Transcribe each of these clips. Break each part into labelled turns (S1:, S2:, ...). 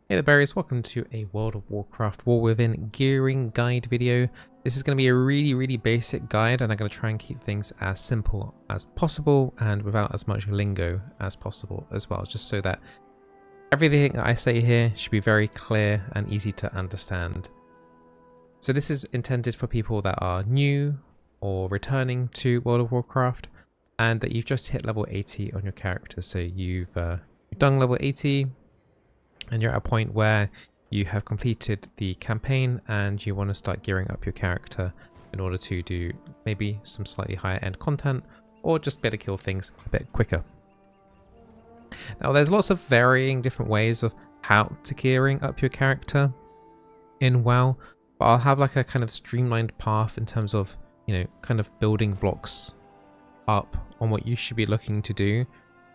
S1: Hey there berries, welcome to a World of Warcraft War Within gearing guide video. This is going to be a really basic guide, and I'm going to try and keep things as simple as possible and without as much lingo as possible as well, just so that everything I say here should be very clear and easy to understand. So this is intended for people that are new or returning to World of Warcraft and that you've just hit level 80 on your character. So you've done level 80 and you're at a point where you have completed the campaign and you want to start gearing up your character in order to do maybe some slightly higher end content or just better kill things a bit quicker. Now there's lots of varying different ways of how to gearing up your character in WoW, but I'll have like a kind of streamlined path in terms of, you know, kind of building blocks up on what you should be looking to do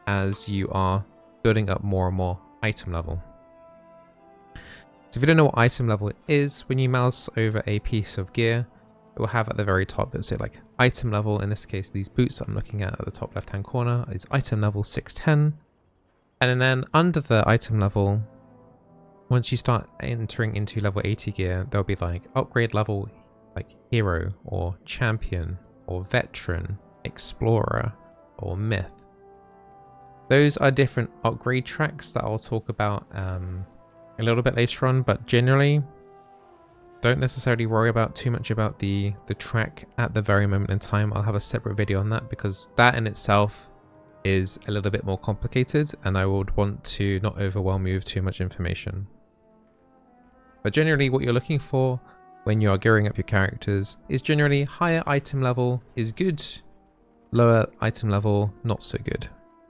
S1: as you are building up more and more item level. So if you don't know what item level is, when you mouse over a piece of gear, it will have at the very top, it will say like item level. In this case, these boots that I'm looking at the top left hand corner is item level 610. And then under the item level, once you start entering into level 80 gear, there'll be like upgrade level, like hero or champion or veteran, explorer or myth. Those are different upgrade tracks that I'll talk about a little bit later on, but generally don't necessarily worry about too much about the track at the very moment in time. I'll have a separate video on that because that in itself is a little bit more complicated and I would want to not overwhelm you with too much information. But generally what you're looking for when you are gearing up your characters is generally higher item level is good, lower item level not so good.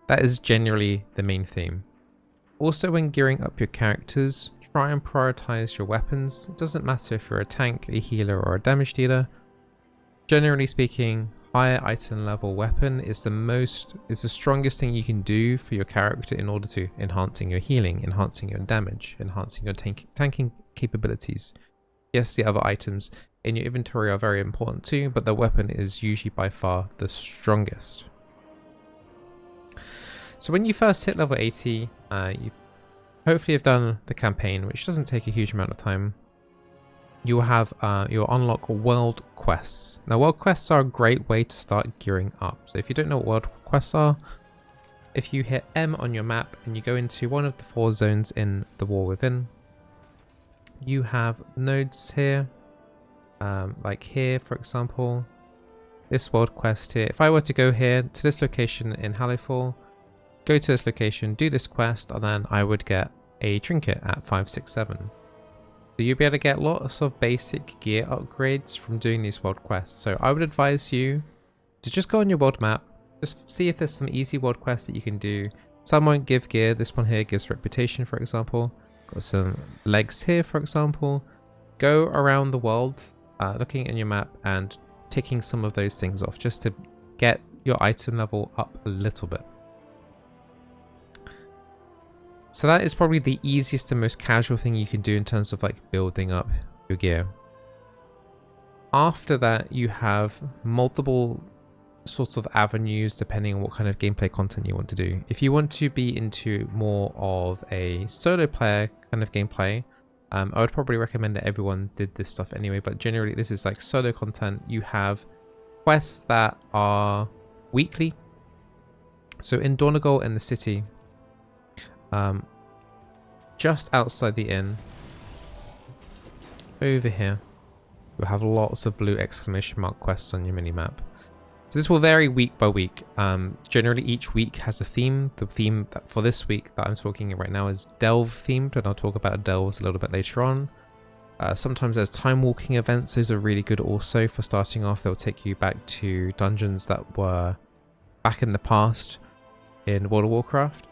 S1: That is generally the main theme. Also, when gearing up your characters, try and prioritize your weapons. It doesn't matter if you're a tank, a healer, or a damage dealer. Generally speaking, higher item level weapon is the strongest thing you can do for your character in order to enhancing your healing, enhancing your damage, enhancing your tanking capabilities. Yes, the other items in your inventory are very important too, but the weapon is usually by far the strongest. So when you first hit level 80, you hopefully have done the campaign, which doesn't take a huge amount of time. You will have you'll unlock world quests. Now world quests are a great way to start gearing up. So if you don't know what world quests are, if you hit M on your map and you go into one of the 4 zones in the War Within, you have nodes here, like here for example, this world quest here. If I were to go here to this location in Hallowfall, go to this location, do this quest, and then I would get a trinket at 567. So you'll be able to get lots of basic gear upgrades from doing these world quests. So I would advise you to just go on your world map, just see if there's some easy world quests that you can do. Some won't give gear, this one here gives reputation for example. Got some legs here for example. Go around the world looking at your map and ticking some of those things off just to get your item level up a little bit. So that is probably the easiest and most casual thing you can do in terms of like building up your gear. After that, you have multiple sorts of avenues depending on what kind of gameplay content you want to do. If you want to be into more of a solo player kind of gameplay, I would probably recommend that everyone did this stuff anyway, but generally this is like solo content. You have quests that are weekly. So in Dornegal in the city, just outside the inn, over here, you'll have lots of blue exclamation mark quests on your mini-map. So this will vary week by week. Generally each week has a theme. The theme that for this week that I'm talking right now is delve themed, and I'll talk about delves a little bit later on. Sometimes there's time walking events. Those are really good also for starting off. They'll take you back to dungeons that were back in the past in World of Warcraft.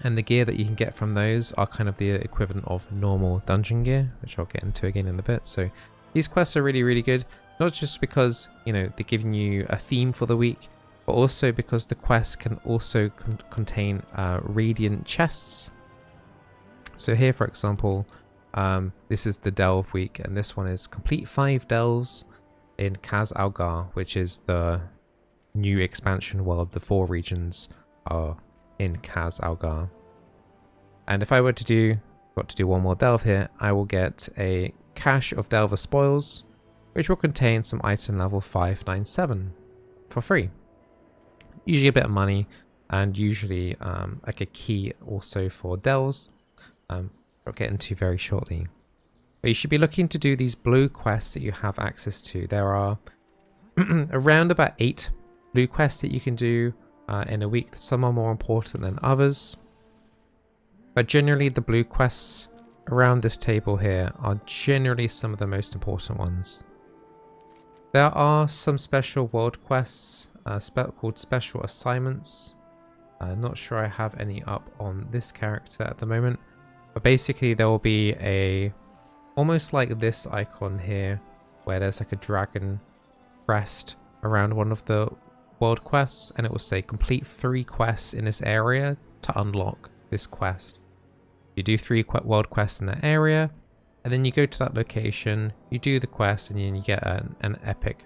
S1: And the gear that you can get from those are kind of the equivalent of normal dungeon gear, which I'll get into again in a bit. So these quests are really good, not just because, you know, they're giving you a theme for the week, but also because the quests can also contain radiant chests. So here, for example, this is the delve week, and this one is complete 5 delves in Kaz Algar, which is the new expansion world. The 4 regions are in Kaz Algar. And if I were to do got to do one more delve here, I will get a cache of Delver spoils, which will contain some item level 597 for free. Usually a bit of money, and usually like a key also for delves. I'll get into very shortly. But you should be looking to do these blue quests that you have access to. There are around about 8 blue quests that you can do in a week. Some are more important than others. But generally the blue quests around this table here are generally some of the most important ones. There are some special world quests called special assignments. Not sure I have any up on this character at the moment. But basically there will be a almost like this icon here where there's like a dragon crest around one of the world quests, and it will say complete 3 quests in this area to unlock this quest. You do 3 world quests in that area, and then you go to that location, you do the quest, and then you get an epic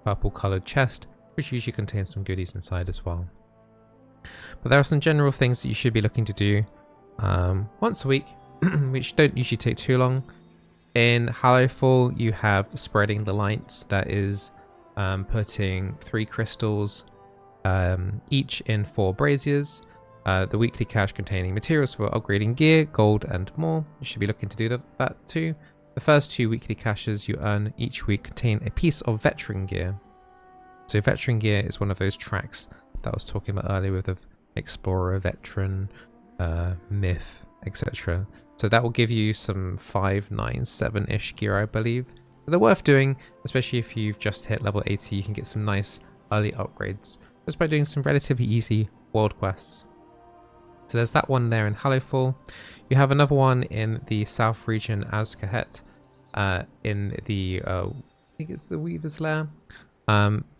S1: purple colored chest, which usually contains some goodies inside as well. But there are some general things that you should be looking to do once a week, which don't usually take too long. In Hallowfall, you have spreading the lights. That is putting 3 crystals each in 4 braziers. The weekly cache containing materials for upgrading gear, gold, and more. You should be looking to do that too. The first 2 weekly caches you earn each week contain a piece of veteran gear. So veteran gear is one of those tracks that I was talking about earlier with the explorer, veteran, myth, etc. So that will give you some 5, 9, 7-ish gear, I believe. But they're worth doing, especially if you've just hit level 80. You can get some nice early upgrades just by doing some relatively easy world quests. So there's that one there in Hallowfall. You have another one in the south region, Azkahet, in the, I think it's the Weaver's Lair.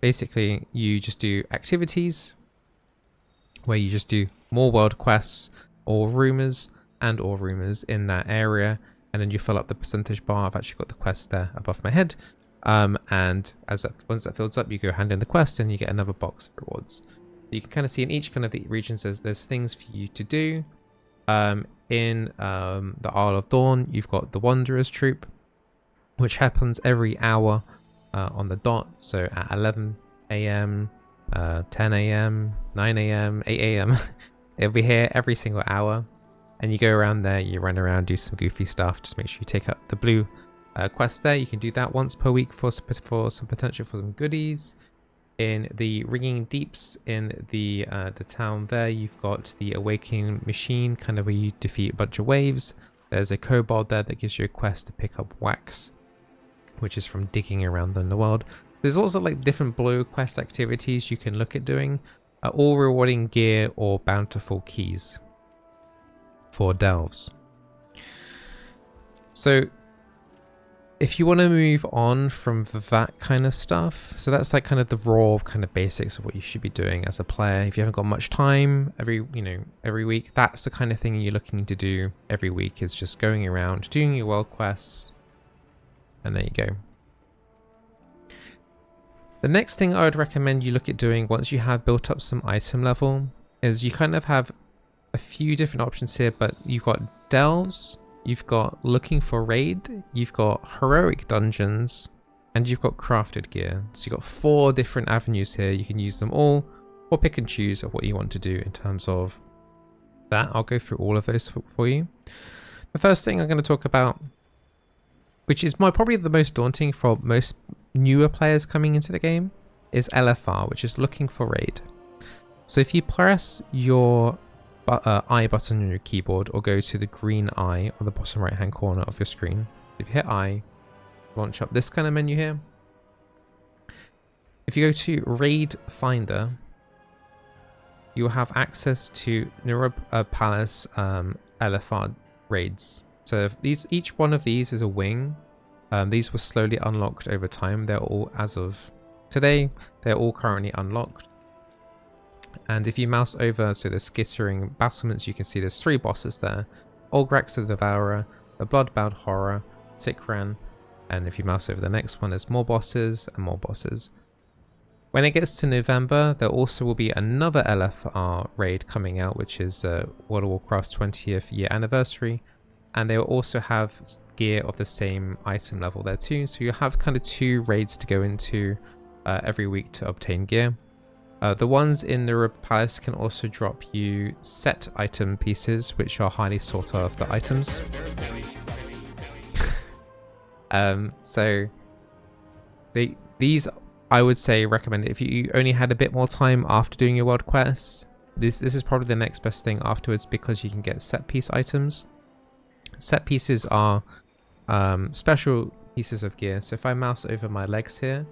S1: Basically, you just do activities where you just do more world quests or rumors in that area, and then you fill up the percentage bar. I've actually got the quest there above my head, and once that fills up, you go hand in the quest and you get another box of rewards. You can kind of see in each kind of the regions there's things for you to do. In the Isle of Dawn, you've got the Wanderers Troop, which happens every hour on the dot. So at 11 AM, 10 AM, 9 AM, 8 AM, it'll be here every single hour. And you go around there, you run around, do some goofy stuff. Just make sure you take up the blue quest there. You can do that once per week for some potential for some goodies. In the Ringing Deeps in the town there, you've got the Awakening Machine, kind of where you defeat a bunch of waves. There's a kobold there that gives you a quest to pick up wax, which is from digging around in the world. There's also like different blue quest activities you can look at doing, all rewarding gear or bountiful keys for delves. So if you want to move on from that kind of stuff, so that's like kind of the raw kind of basics of what you should be doing as a player. If you haven't got much time every week, that's the kind of thing you're looking to do every week, is just going around doing your world quests, and there you go. The next thing I would recommend you look at doing once you have built up some item level is you kind of have a few different options here, but you've got delves, you've got looking for raid, you've got heroic dungeons, and you've got crafted gear. So you've got 4 different avenues here. You can use them all or pick and choose of what you want to do in terms of that. I'll go through all of those for you. The first thing I'm going to talk about, which is probably the most daunting for most newer players coming into the game, is LFR, which is looking for raid. So if you press your I button on your keyboard, or go to the green I on the bottom right hand corner of your screen, if you hit I, launch up this kind of menu here. If you go to Raid Finder, you will have access to Nurub Palace LFR raids. So each one of these is a wing. These were slowly unlocked over time. They're all, as of today, they're all currently unlocked. And if you mouse over, so the skittering battlements, you can see there's 3 bosses there. Olgrax the Devourer, the Bloodbound Horror, Sikran, and if you mouse over the next one, there's more bosses and more bosses. When it gets to November, there also will be another LFR raid coming out, which is World of Warcraft's 20th year anniversary. and they will also have gear of the same item level there too. So you have kind of 2 raids to go into every week to obtain gear. The ones in the Ruba Palace can also drop you set item pieces, which are highly sought after items. So these I would say recommend it if you only had a bit more time after doing your world quests. This is probably the next best thing afterwards, because you can get set piece items. Set pieces are special pieces of gear. So if I mouse over my legs here,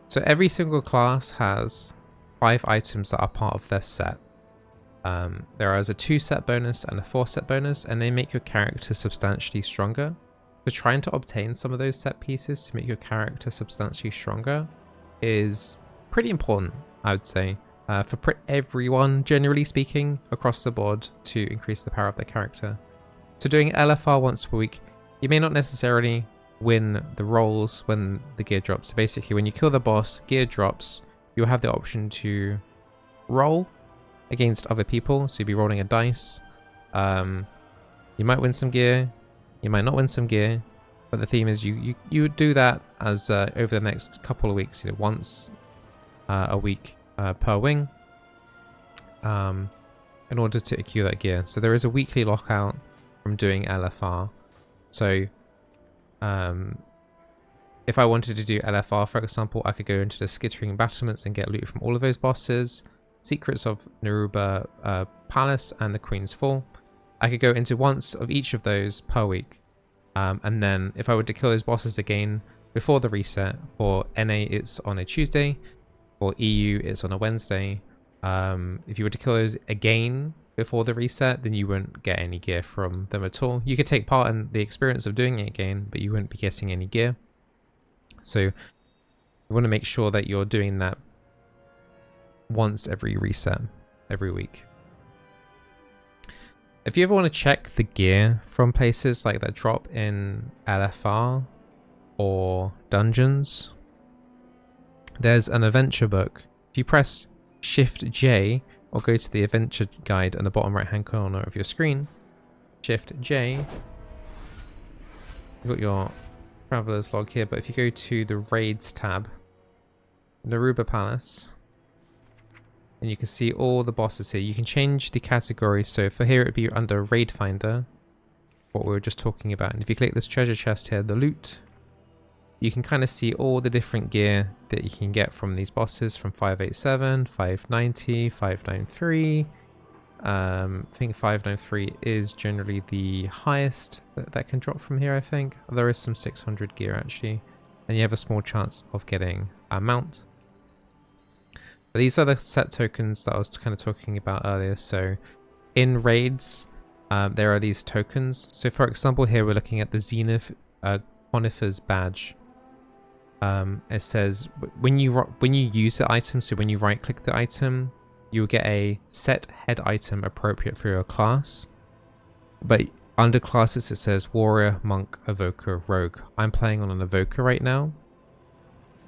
S1: so every single class has 5 items that are part of their set. There is a 2 set bonus and a 4 set bonus, and they make your character substantially stronger. So trying to obtain some of those set pieces to make your character substantially stronger is pretty important, I would say, for everyone, generally speaking, across the board, to increase the power of their character. So doing LFR once per week, you may not necessarily win the rolls when the gear drops. So basically, when you kill the boss, gear drops, you'll have the option to roll against other people. So you'll be rolling a dice. You might win some gear, you might not win some gear, but the theme is you would do that as over the next couple of weeks, once a week per wing, in order to accrue that gear. So there is a weekly lockout from doing LFR. So if I wanted to do LFR, for example, I could go into the skittering battlements and get loot from all of those bosses, secrets of Naruba Palace and the Queen's Fall. I could go into once of each of those per week. And then if I were to kill those bosses again before the reset, for NA it's on a Tuesday, for EU it's on a Wednesday. If you were to kill those again before the reset, then you wouldn't get any gear from them at all. You could take part in the experience of doing it again, but you wouldn't be getting any gear. So you want to make sure that you're doing that once every reset, every week. If you ever want to check the gear from places like that drop in LFR or dungeons, there's an adventure book. If you press Shift J or go to the adventure guide in the bottom right hand corner of your screen, Shift J, you've got your traveler's log here, but if you go to the raids tab, Naruba Palace, and you can see all the bosses here. You can change the category. So for here, it would be under Raid Finder, what we were just talking about. And if you click this treasure chest here, the loot, you can kind of see all the different gear that you can get from these bosses, from 587, 590, 593. I think 593 is generally the highest that can drop from here, I think. There is some 600 gear actually, and you have a small chance of getting a mount. But these are the set tokens that I was kind of talking about earlier. So in raids, there are these tokens. So for example, here we're looking at the Zenith Conifer's badge. It says when you use the item, so when you right click the item, you'll get a set head item appropriate for your class. But under classes it says Warrior, Monk, Evoker, Rogue. I'm playing on an Evoker right now.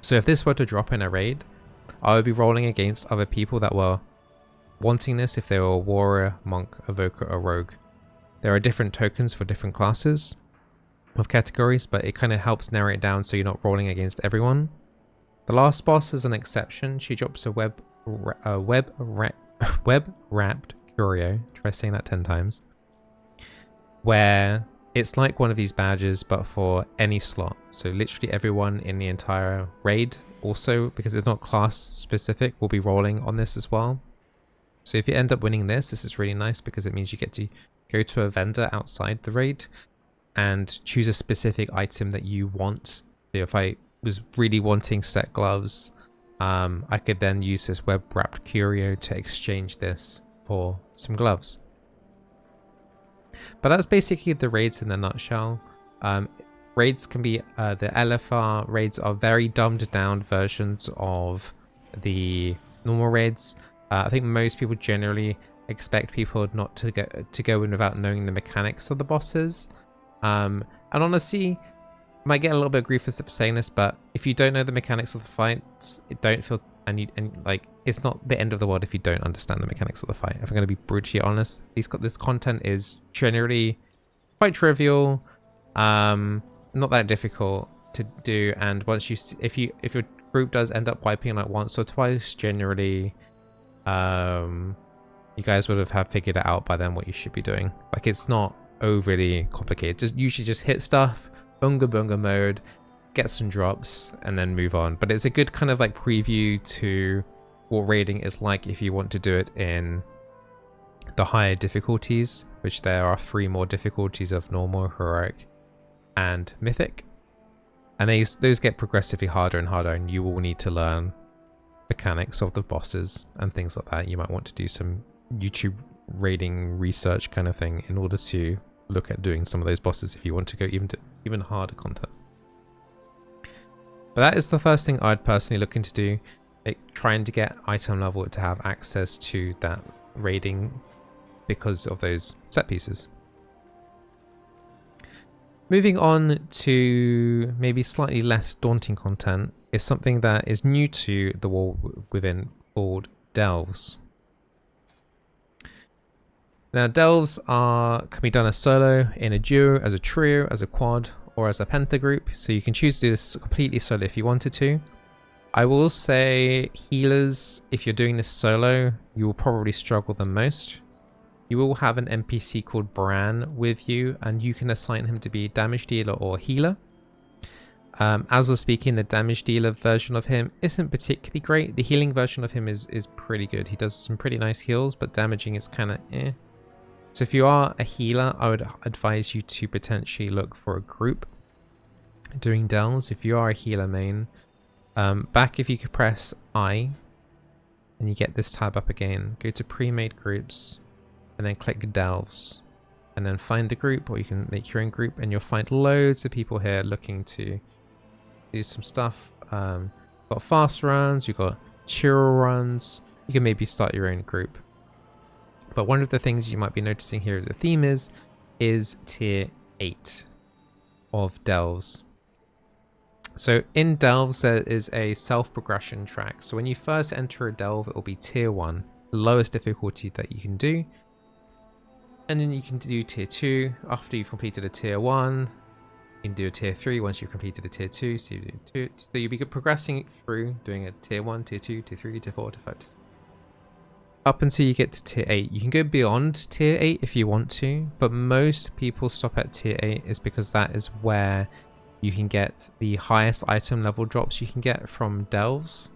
S1: So if this were to drop in a raid, I would be rolling against other people that were wanting this if they were a Warrior, Monk, Evoker, or Rogue. There are different tokens for different classes of categories, but it kind of helps narrow it down so you're not rolling against everyone. The last boss is an exception. She drops a web wrapped curio. Try saying that 10 times. Where it's like one of these badges, but for any slot. So literally everyone in the entire raid, also because it's not class specific, will be rolling on this as well. So if you end up winning this is really nice because it means you get to go to a vendor outside the raid and choose a specific item that you want. So if I was really wanting set gloves, I could then use this web wrapped curio to exchange this for some gloves. But that's basically the raids in a nutshell. Raids can be, the LFR raids are very dumbed down versions of the normal raids. I think most people generally expect people not to go in without knowing the mechanics of the bosses. And honestly, I might get a little bit of grief for saying this, but if you don't know the mechanics of the fight, don't feel like it's not the end of the world if you don't understand the mechanics of the fight. If I'm going to be brutally honest, this content is generally quite trivial, not that difficult to do. And once if your group does end up wiping like once or twice, generally, you guys would have figured it out by then what you should be doing. Like, it's not overly complicated. Just usually just hit stuff, bunga bunga mode, get some drops, and then move on. But it's a good kind of like preview to what raiding is like if you want to do it in the higher difficulties, which there are 3 more difficulties of normal, heroic, and mythic. And those get progressively harder and harder, and you will need to learn mechanics of the bosses and things like that. You might want to do some YouTube raiding research kind of thing in order to look at doing some of those bosses if you want to go even harder content. But that is the first thing I'd personally look into do, trying to get item level to have access to that raiding because of those set pieces. Moving on to maybe slightly less daunting content is something that is new to the World Within called delves. Now, delves can be done as solo, in a duo, as a trio, as a quad, or as a pentagroup. So you can choose to do this completely solo if you wanted to. I will say healers, if you're doing this solo, you will probably struggle the most. You will have an NPC called Bran with you, and you can assign him to be damage dealer or healer. As I was speaking, the damage dealer version of him isn't particularly great. The healing version of him is pretty good. He does some pretty nice heals, but damaging is kind of eh. So if you are a healer, I would advise you to potentially look for a group doing delves. If you are a healer main, back if you could press I, and you get this tab up again, go to pre-made groups, and then click delves, and then find the group, or you can make your own group, and you'll find loads of people here looking to do some stuff. Got fast runs, you've got chill runs, you can maybe start your own group. But one of the things you might be noticing here as a theme is tier 8 of delves. So in delves there is a self-progression track. So when you first enter a delve, it will be tier 1, the lowest difficulty that you can do. And then you can do tier 2 after you've completed a tier 1. You can do a tier 3 once you've completed a tier 2. So, you'll be progressing through doing a tier 1, tier 2, tier 3, tier 4, tier 5, up until you get to tier 8. You can go beyond tier 8 if you want to, but most people stop at tier 8 is because that is where you can get the highest item level drops you can get from delves.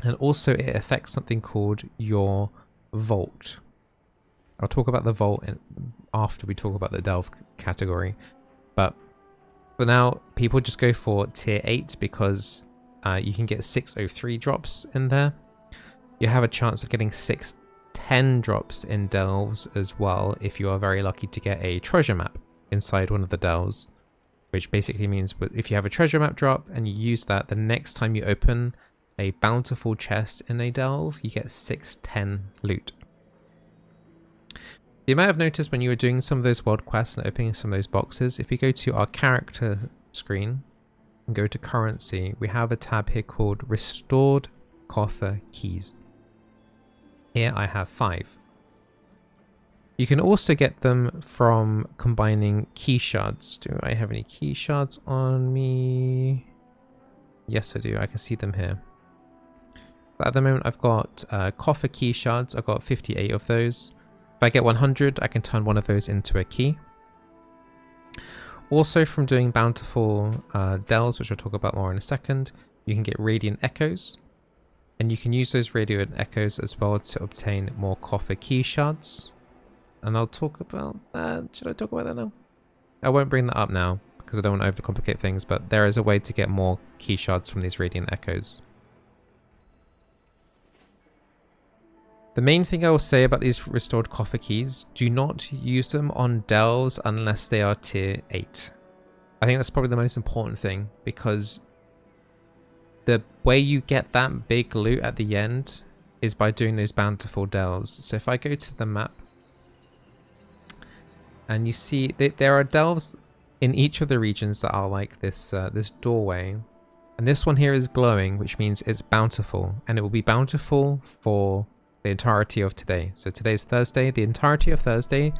S1: And also it affects something called your vault. I'll talk about the vault after we talk about the delve category. But for now, people just go for tier 8 because you can get 603 drops in there. You have a chance of getting 610 drops in delves as well if you are very lucky to get a treasure map inside one of the delves. Which basically means if you have a treasure map drop and you use that, the next time you open a bountiful chest in a delve, you get 610 loot. You may have noticed when you were doing some of those world quests and opening some of those boxes, if we go to our character screen and go to currency, we have a tab here called Restored Coffer Keys. Here I have 5. You can also get them from combining key shards. Do I have any key shards on me? Yes, I do. I can see them here. At the moment, I've got coffer key shards. I've got 58 of those. If I get 100, I can turn one of those into a key. Also, from doing bountiful delves, which I'll talk about more in a second, you can get radiant echoes. And you can use those radiant echoes as well to obtain more coffer key shards. And I'll talk about that. Should I talk about that now? I won't bring that up now because I don't want to overcomplicate things, but there is a way to get more key shards from these radiant echoes. The main thing I will say about these restored coffer keys, do not use them on delves unless they are tier 8. I think that's probably the most important thing because the way you get that big loot at the end is by doing those bountiful delves. So if I go to the map, and you see that there are delves in each of the regions that are like this this doorway. And this one here is glowing, which means it's bountiful. And it will be bountiful for the entirety of today. So today's Thursday, the entirety of Thursday,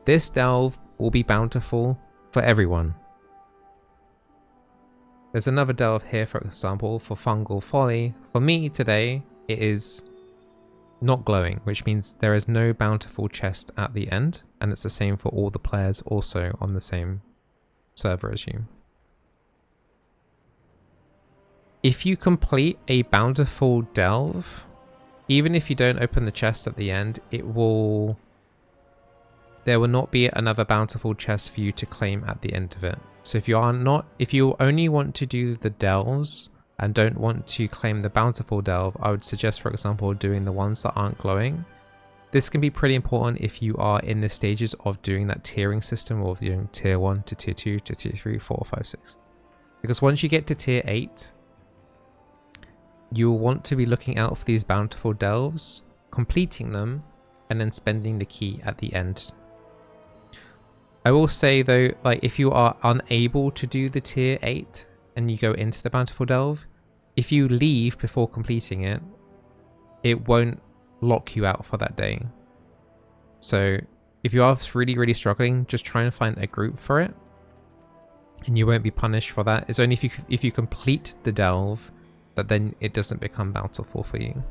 S1: this delve will be bountiful for everyone. There's another delve here, for example, for Fungal Folly. For me today, it is not glowing, which means there is no bountiful chest at the end, and it's the same for all the players also on the same server as you. If you complete a bountiful delve, even if you don't open the chest at the end, there will not be another bountiful chest for you to claim at the end of it. So if you only want to do the delves and don't want to claim the bountiful delve, I would suggest, for example, doing the ones that aren't glowing. This can be pretty important if you are in the stages of doing that tiering system of doing tier 1 to tier 2 to tier 3, 4, 5, 6. Because once you get to tier 8, you'll want to be looking out for these bountiful delves, completing them, and then spending the key at the end. I will say though, like if you are unable to do the tier 8 and you go into the bountiful delve, if you leave before completing it, it won't lock you out for that day. So if you are really, really struggling, just try and find a group for it and you won't be punished for that. It's only if you complete the delve that then it doesn't become bountiful for you.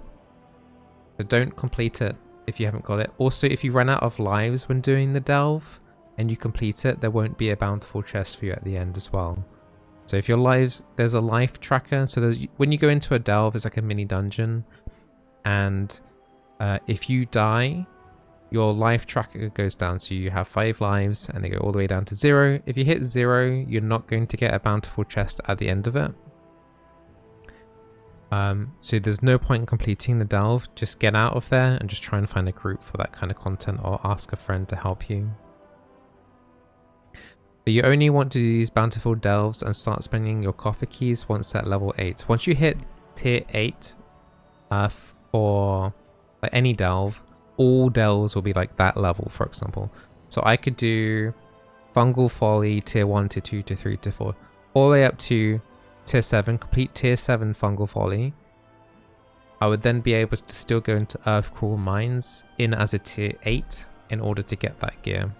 S1: So don't complete it if you haven't got it. Also, if you run out of lives when doing the delve and you complete it, there won't be a bountiful chest for you at the end as well. So if your lives, there's a life tracker. So when you go into a delve, it's like a mini dungeon, and if you die, your life tracker goes down. So you have 5 lives and they go all the way down to 0. If you hit 0, you're not going to get a bountiful chest at the end of it. So there's no point in completing the delve. Just get out of there and just try and find a group for that kind of content, or ask a friend to help you. But you only want to do these bountiful delves and start spending your coffer keys once at level 8. Once you hit tier 8 for like any delve, all delves will be like that level, for example. So I could do Fungal Folly tier 1 to 2 to 3 to 4, all the way up to tier 7, complete tier 7 Fungal Folly. I would then be able to still go into Earthcrawl Mines in as a tier 8 in order to get that gear.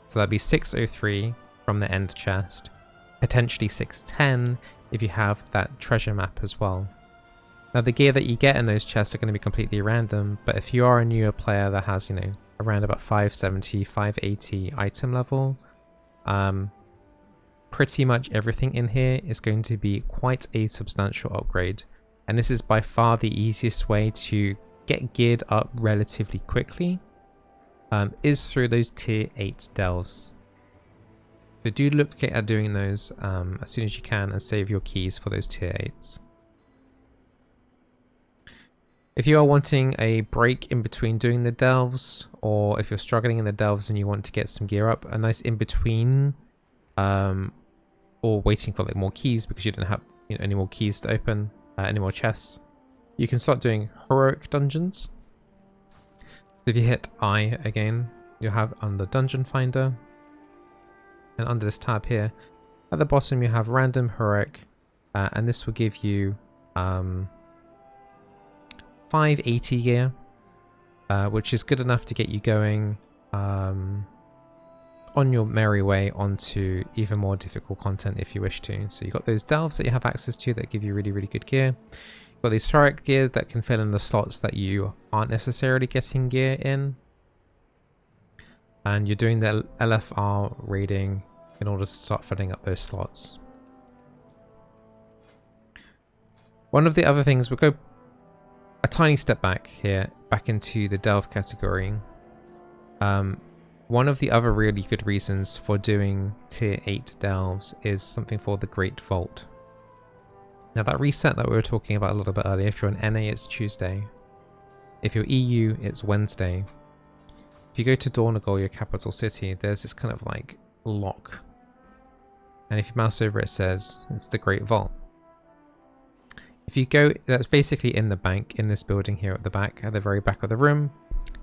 S1: So that'd be 603 from the end chest, potentially 610 if you have that treasure map as well. Now the gear that you get in those chests are going to be completely random, but if you are a newer player that has, you know, around about 570, 580 item level, pretty much everything in here is going to be quite a substantial upgrade. And this is by far the easiest way to get geared up relatively quickly, is through those tier 8 delves. So do look at doing those as soon as you can and save your keys for those tier 8s. If you are wanting a break in between doing the delves, or if you're struggling in the delves and you want to get some gear up, a nice in between, or waiting for like more keys because you don't have, you know, any more keys to open, any more chests, you can start doing heroic dungeons. If you hit I again, you'll have under Dungeon Finder, and under this tab here, at the bottom you have Random Heroic, and this will give you 580 gear, which is good enough to get you going on your merry way onto even more difficult content if you wish to. So you've got those delves that you have access to that give you really, really good gear. You've got these heroic gear that can fill in the slots that you aren't necessarily getting gear in. And you're doing the LFR raiding in order to start filling up those slots. One of the other things, we'll go a tiny step back here, back into the delve category. One of the other really good reasons for doing tier 8 delves is something called the Great Vault. Now that reset that we were talking about a little bit earlier, if you're on NA it's Tuesday, if you're EU it's Wednesday. If you go to Dornegal, your capital city, there's this kind of like lock, and if you mouse over it says it's the Great Vault. If you go, that's basically in the bank in this building here at the back, at the very back of the room.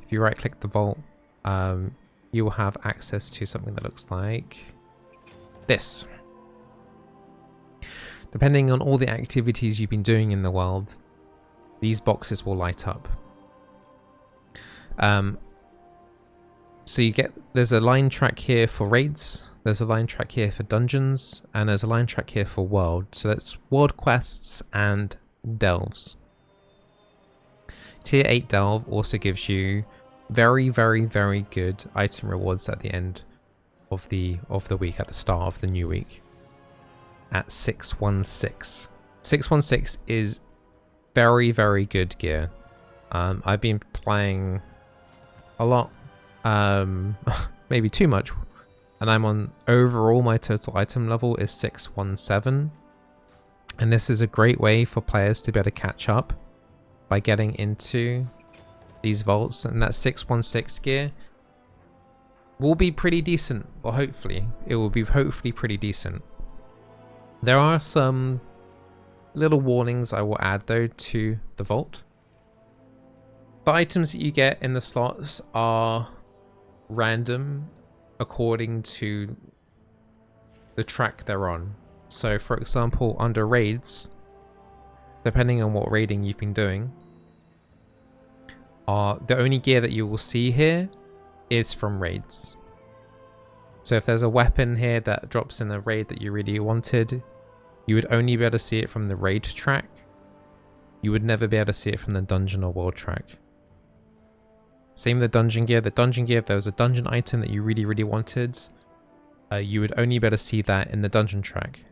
S1: If you right click the vault, you will have access to something that looks like this. Depending on all the activities you've been doing in the world, these boxes will light up. So there's a line track here for raids, there's a line track here for dungeons, and there's a line track here for world. So that's world quests and delves. Tier 8 delve also gives you very, very, very good item rewards at the end of the week, at the start of the new week, at 616. 616 is very, very good gear. I've been playing a lot, maybe too much, and I'm on, overall my total item level is 617, and this is a great way for players to be able to catch up by getting into these vaults, and that 616 gear will be pretty decent, or hopefully it will be pretty decent. There are some little warnings I will add though to the vault. The items that you get in the slots are random according to the track they're on. So for example, under raids, depending on what raiding you've been doing, the only gear that you will see here is from raids. So if there's a weapon here that drops in a raid that you really wanted, you would only be able to see it from the raid track. You would never be able to see it from the dungeon or world track. Same with the dungeon gear. The dungeon gear, if there was a dungeon item that you really, really wanted, you would only be able to see that in the dungeon track.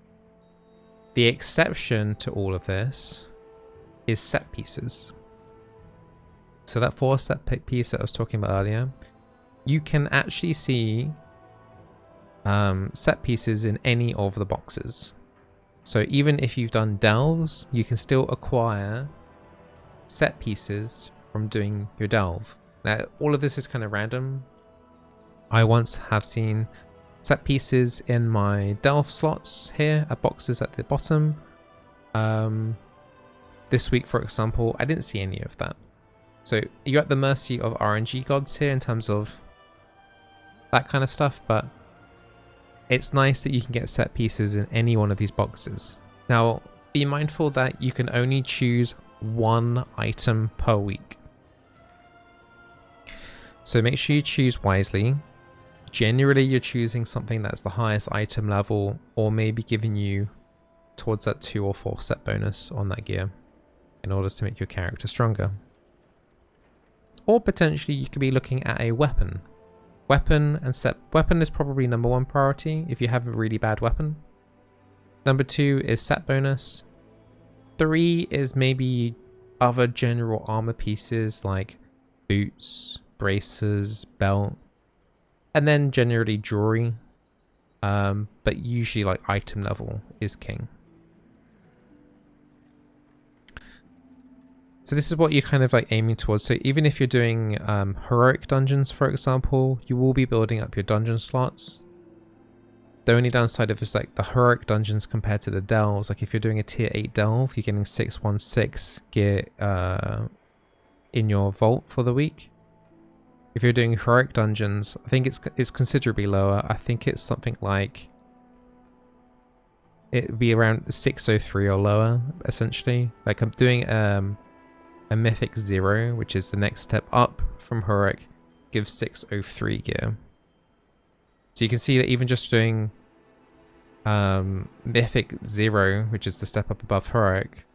S1: The exception to all of this is set pieces. So that 4 set piece that I was talking about earlier, you can actually see set pieces in any of the boxes. So even if you've done delves, you can still acquire set pieces from doing your delve. Now, all of this is kind of random. I once have seen set pieces in my delve slots here at boxes at the bottom. This week, for example, I didn't see any of that. So you're at the mercy of RNG gods here in terms of that kind of stuff, but it's nice that you can get set pieces in any one of these boxes. Now, be mindful that you can only choose one item per week. So make sure you choose wisely. Generally, you're choosing something that's the highest item level, or maybe giving you towards that 2 or 4 set bonus on that gear in order to make your character stronger. Or potentially you could be looking at a weapon. Weapon is probably number 1 priority if you have a really bad weapon. Number 2 is set bonus. 3 is maybe other general armor pieces like boots, bracers, belt, and then generally jewelry. But usually like item level is king. So this is what you're kind of like aiming towards. So even if you're doing heroic dungeons, for example, you will be building up your dungeon slots. The only downside of it is like the heroic dungeons compared to the delves. Like if you're doing a tier 8 delve, you're getting 616 gear in your vault for the week. If you're doing heroic dungeons, I think it's considerably lower. I think it's something like, it'd be around 603 or lower, essentially. Like I'm doing a mythic 0, which is the next step up from heroic, gives 603 gear. So you can see that even just doing mythic 0, which is the step up above heroic,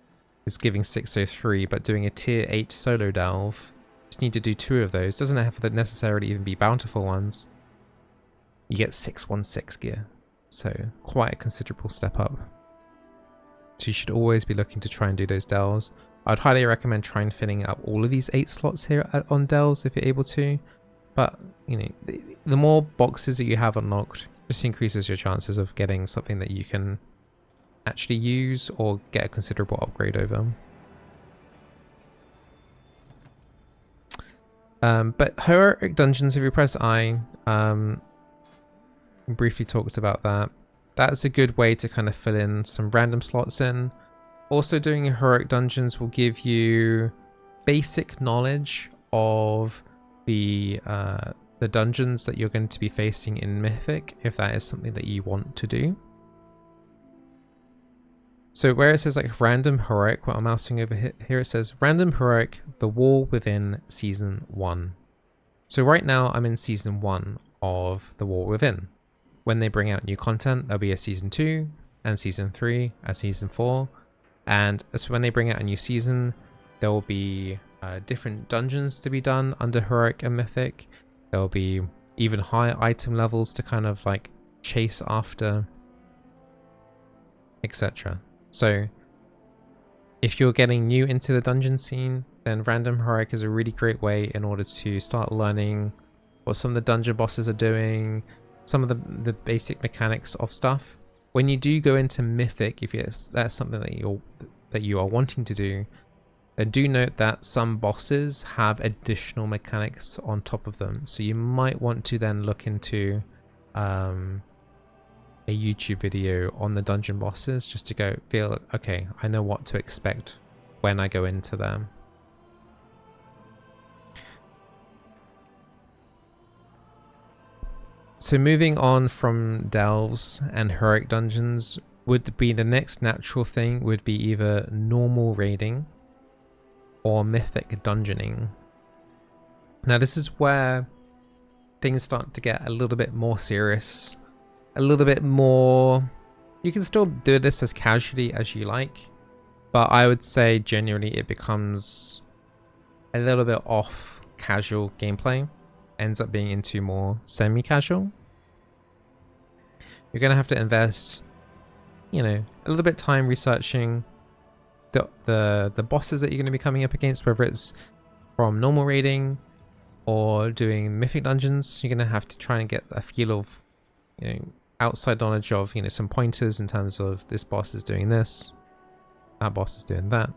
S1: is giving 603, but doing a tier 8 solo delve, just need to do 2 of those. Doesn't have to necessarily even be bountiful ones. You get 616 gear. So quite a considerable step up. So you should always be looking to try and do those delves. I'd highly recommend trying filling up all of these 8 slots here on delves if you're able to. But, you know, the more boxes that you have unlocked just increases your chances of getting something that you can actually use or get a considerable upgrade over. But heroic dungeons, if you press I, briefly talked about that. That's a good way to kind of fill in some random slots in. Also, doing heroic dungeons will give you basic knowledge of the dungeons that you're going to be facing in Mythic, if that is something that you want to do. So where it says like random heroic, what I'm mousing over here, it says random heroic, the wall within season 1. So right now I'm in season 1 of The War Within. When they bring out new content, there'll be a season 2 and season 3 and season 4. And so when they bring out a new season, there will be different dungeons to be done under Heroic and Mythic. There will be even higher item levels to kind of like chase after, etc. So if you're getting new into the dungeon scene, then Random Heroic is a really great way in order to start learning what some of the dungeon bosses are doing, some of the basic mechanics of stuff. When you do go into Mythic, if that's something that you are wanting to do, then do note that some bosses have additional mechanics on top of them. So you might want to then look into a YouTube video on the dungeon bosses just to feel, okay, I know what to expect when I go into them. So moving on from delves and heroic dungeons would be the next natural thing would be either normal raiding or mythic dungeoning. Now this is where things start to get a little bit more serious, a little bit more. You can still do this as casually as you like, but I would say genuinely it becomes a little bit off casual gameplay, ends up being into more semi-casual. You're gonna have to invest, you know, a little bit of time researching the bosses that you're going to be coming up against, whether it's from normal raiding or doing mythic dungeons. You're going to have to try and get a feel of, you know, outside knowledge of, you know, some pointers in terms of this boss is doing this, that boss is doing that,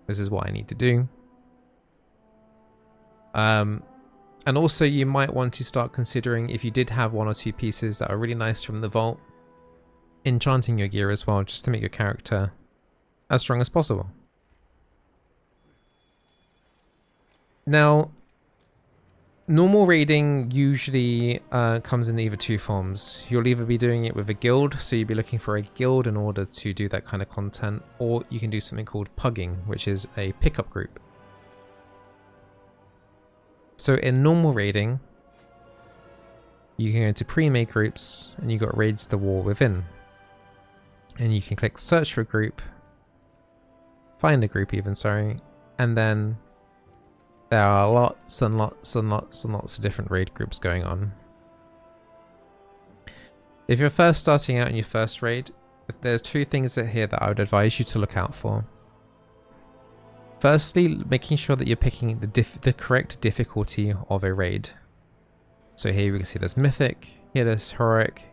S1: this is what I need to do. And also you might want to start considering, if you did have 1 or 2 pieces that are really nice from the vault, enchanting your gear as well, just to make your character as strong as possible. Now, normal raiding usually comes in either 2 forms. You'll either be doing it with a guild, so you'll be looking for a guild in order to do that kind of content, or you can do something called pugging, which is a pickup group. So in normal raiding, you can go into pre-made groups, and you got Raids the War Within. And you can click search for a group, find a group even, sorry, and then there are lots and lots and lots and lots of different raid groups going on. If you're first starting out in your first raid, there's 2 things here that I would advise you to look out for. Firstly, making sure that you're picking the correct difficulty of a raid. So here we can see there's Mythic, here there's Heroic.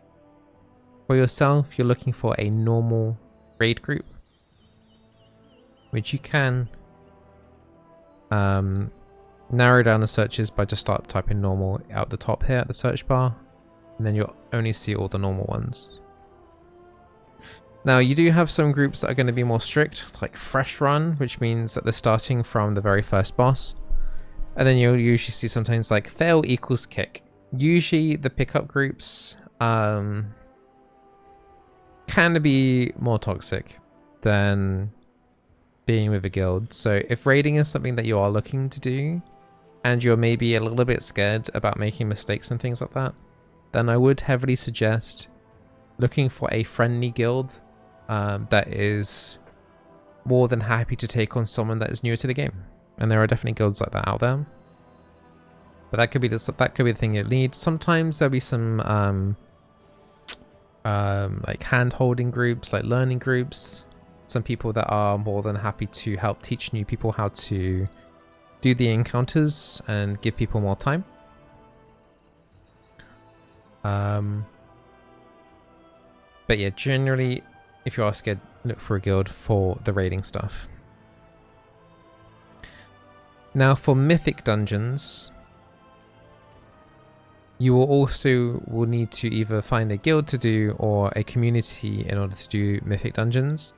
S1: For yourself, you're looking for a normal raid group, which you can narrow down the searches by just start typing normal out the top here at the search bar, and then you'll only see all the normal ones. Now you do have some groups that are going to be more strict, like Fresh Run, which means that they're starting from the very first boss, and then you'll usually see sometimes like Fail equals Kick. Usually the pickup groups can be more toxic than being with a guild. So if raiding is something that you are looking to do, and you're maybe a little bit scared about making mistakes and things like that, then I would heavily suggest looking for a friendly guild that is more than happy to take on someone that is newer to the game. And there are definitely guilds like that out there. But that could be the thing you need. Sometimes there'll be some like hand-holding groups, like learning groups. Some people that are more than happy to help teach new people how to do the encounters and give people more time. But yeah, generally, if you are scared, look for a guild for the raiding stuff. Now for mythic dungeons, you will need to either find a guild to do or a community in order to do mythic dungeons,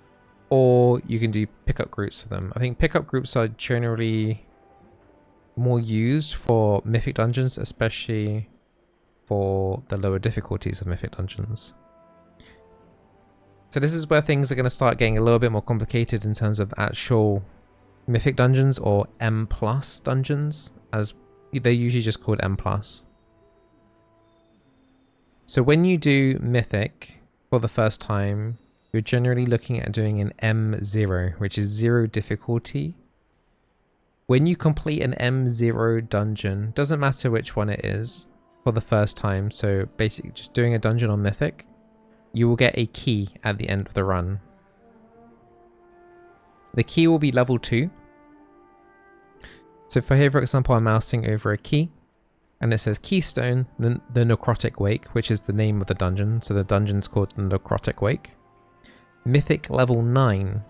S1: or you can do pickup groups for them. I think pickup groups are generally more used for mythic dungeons, especially for the lower difficulties of mythic dungeons. So this is where things are going to start getting a little bit more complicated in terms of actual mythic dungeons, or M+ dungeons, as they're usually just called M+. So when you do Mythic for the first time, you're generally looking at doing an M0, which is 0 difficulty. When you complete an M0 dungeon, doesn't matter which one it is, for the first time, so basically just doing a dungeon on Mythic, you will get a key at the end of the run. The key will be level 2. So for here, for example, I'm mousing over a key, and it says Keystone, the Necrotic Wake, which is the name of the dungeon. So the dungeon's called the Necrotic Wake. Mythic level 9,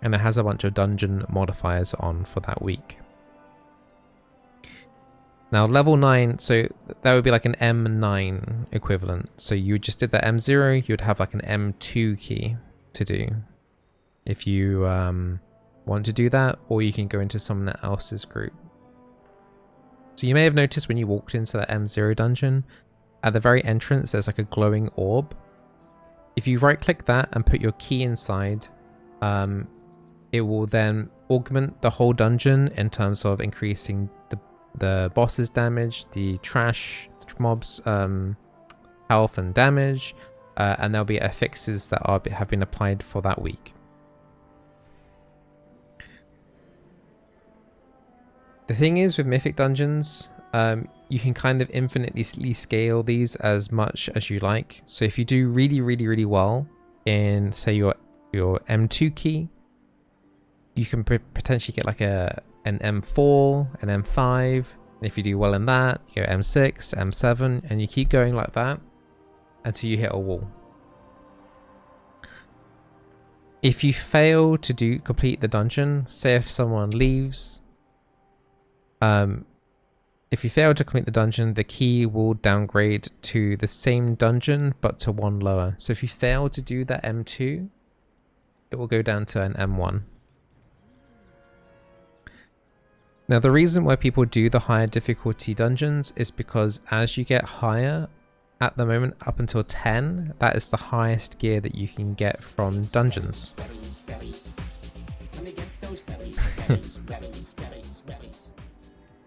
S1: and it has a bunch of dungeon modifiers on for that week. Now level 9, so that would be like an M9 equivalent. So you just did that M0, you'd have like an M2 key to do if you want to do that, or you can go into someone else's group. So you may have noticed when you walked into that M0 dungeon, at the very entrance there's like a glowing orb. If you right click that and put your key inside, it will then augment the whole dungeon in terms of increasing the boss's damage, the trash mobs health and damage, and there'll be affixes that have been applied for that week. The thing is with Mythic dungeons, you can kind of infinitely scale these as much as you like. So if you do really well in, say, your M2 key, you can potentially get like an M4, an M5. And if you do well in that, you go M6, M7, and you keep going like that until you hit a wall. If you fail to complete the dungeon, say if someone leaves, if you fail to complete the dungeon, the key will downgrade to the same dungeon, but to one lower. So if you fail to do that M2, it will go down to an M1. Now, the reason why people do the higher difficulty dungeons is because as you get higher, at the moment up until 10, that is the highest gear that you can get from dungeons.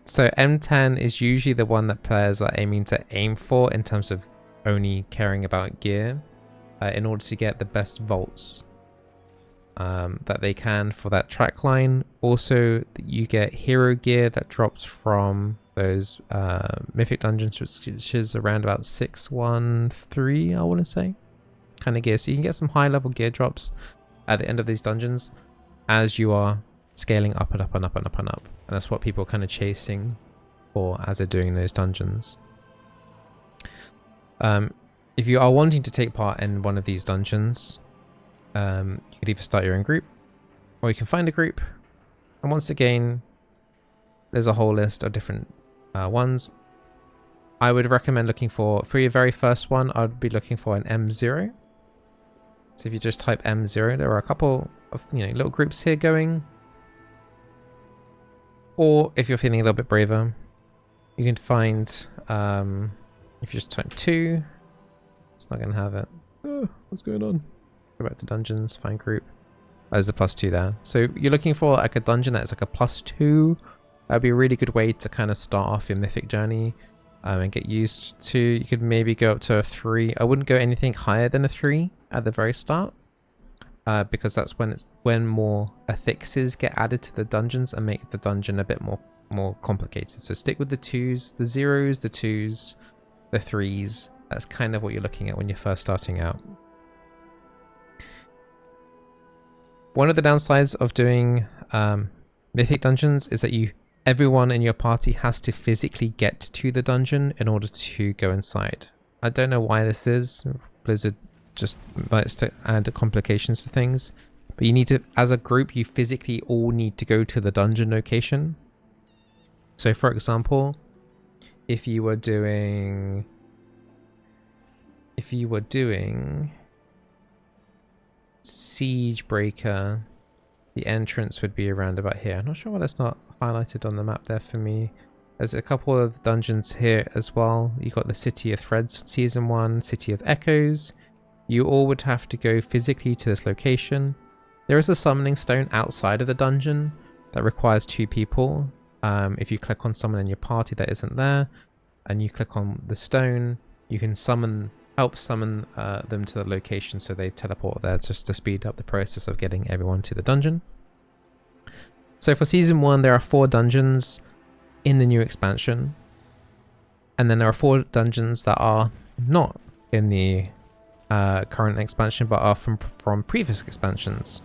S1: So M10 is usually the one that players are aiming to aim for in terms of only caring about gear in order to get the best vaults that they can for that track line. Also, you get hero gear that drops from those mythic dungeons, which is around about 613, I want to say, kind of gear. So you can get some high level gear drops at the end of these dungeons as you are scaling up and up and up and up and up. And that's what people are kind of chasing for as they're doing those dungeons. If you are wanting to take part in one of these dungeons, you could either start your own group, or you can find a group. And once again, there's a whole list of different ones. I would recommend looking for your very first one, I'd be looking for an M0. So if you just type M0, there are a couple of little groups here going. Or if you're feeling a little bit braver, you can find, if you just type 2, it's not going to have it. Oh, what's going on? Go back to dungeons, find group. There's a +2 there. So you're looking for like a dungeon that's like a +2. That'd be a really good way to kind of start off your mythic journey and get used to. You could maybe go up to a 3. I wouldn't go anything higher than a 3 at the very start. Because that's when more affixes get added to the dungeons and make the dungeon a bit more complicated. So stick with the 2s, the 0s, the 2s, the 3s. That's kind of what you're looking at when you're first starting out. One of the downsides of doing mythic dungeons is that everyone in your party has to physically get to the dungeon in order to go inside. I don't know why this is. Blizzard just likes to add complications to things, but you need to, as a group, you physically all need to go to the dungeon location. So for example, if you were doing Siegebreaker, the entrance would be around about here. I'm not sure why that's not highlighted on the map there for me. There's a couple of dungeons here as well. You got the City of Threads Season 1, City of Echoes. You all would have to go physically to this location. There is a summoning stone outside of the dungeon that requires 2 people. if you click on someone in your party that isn't there, and you click on the stone, you can help summon them to the location so they teleport there, just to speed up the process of getting everyone to the dungeon. So for Season 1, there are 4 dungeons in the new expansion. And then there are 4 dungeons that are not in the current expansion, but are from previous expansions,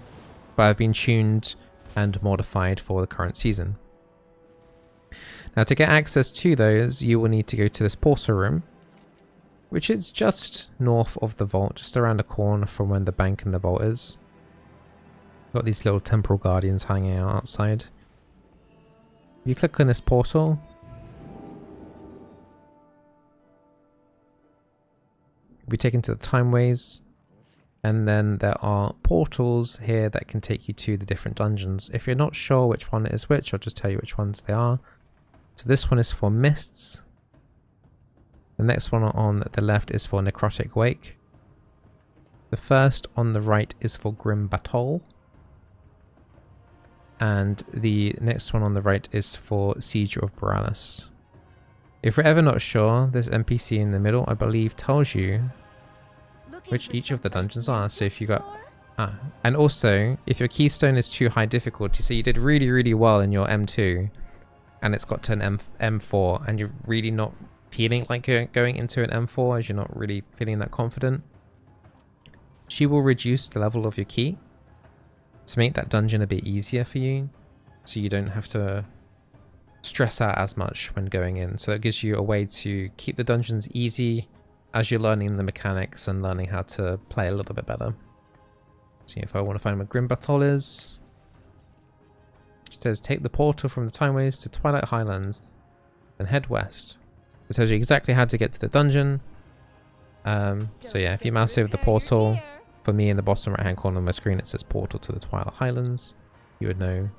S1: but have been tuned and modified for the current season. Now, to get access to those, you will need to go to this portal room, which is just north of the vault, just around the corner from where the bank and the vault is. Got these little temporal guardians hanging out outside. If you click on this portal, you'll be taken to the timeways, and then there are portals here that can take you to the different dungeons. If you're not sure which one is which, I'll just tell you which ones they are. So this one is for Mists. The next one on the left is for Necrotic Wake. The first on the right is for Grim Battle. And the next one on the right is for Siege of Borealis. If you're ever not sure, this NPC in the middle, I believe, tells you which each of the dungeons are. So if you got... and also, if your keystone is too high difficulty, so you did really, really well in your M2, and it's got to an M4, and you're really not feeling like you're going into an M4, as you're not really feeling that confident, she will reduce the level of your key to make that dungeon a bit easier for you, so you don't have to stress out as much when going in. So it gives you a way to keep the dungeons easy as you're learning the mechanics and learning how to play a little bit better. See if I want to find where Grim Battle is. It says take the portal from the Timeways to Twilight Highlands, then head west. It tells you exactly how to get to the dungeon. So yeah, if you mouse over the portal, for me in the bottom right hand corner of my screen it says portal to the Twilight Highlands. You would know,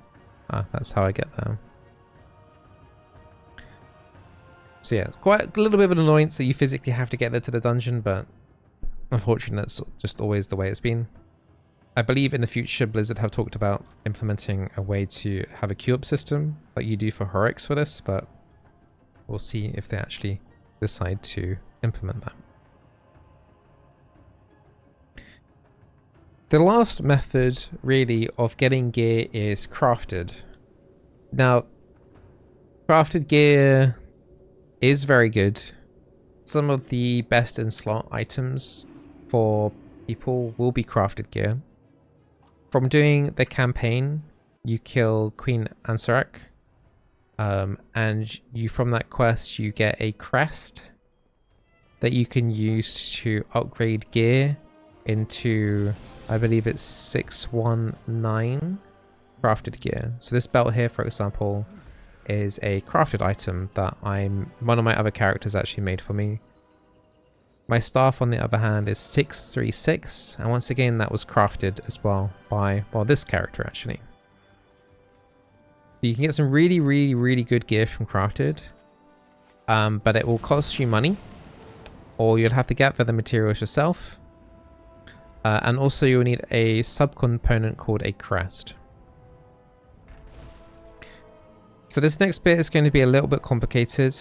S1: that's how I get there. So yeah, quite a little bit of an annoyance that you physically have to get there to the dungeon, but unfortunately that's just always the way it's been. I believe in the future Blizzard have talked about implementing a way to have a queue up system like you do for heroics for this, but we'll see if they actually decide to implement that. The last method really of getting gear is crafted. Now, crafted gear is very good. Some of the best in slot items for people will be crafted gear. From doing the campaign, you kill Queen Ansarak, and from that quest you get a crest that you can use to upgrade gear into, I believe it's 619 crafted gear. So this belt here, for example, is a crafted item that one of my other characters actually made for me. My staff, on the other hand, is 636, and once again that was crafted as well by, well, this character actually. You can get some really, really, really good gear from crafted, but it will cost you money, or you'll have to gather the materials yourself, and also you'll need a subcomponent called a crest. So this next bit is going to be a little bit complicated.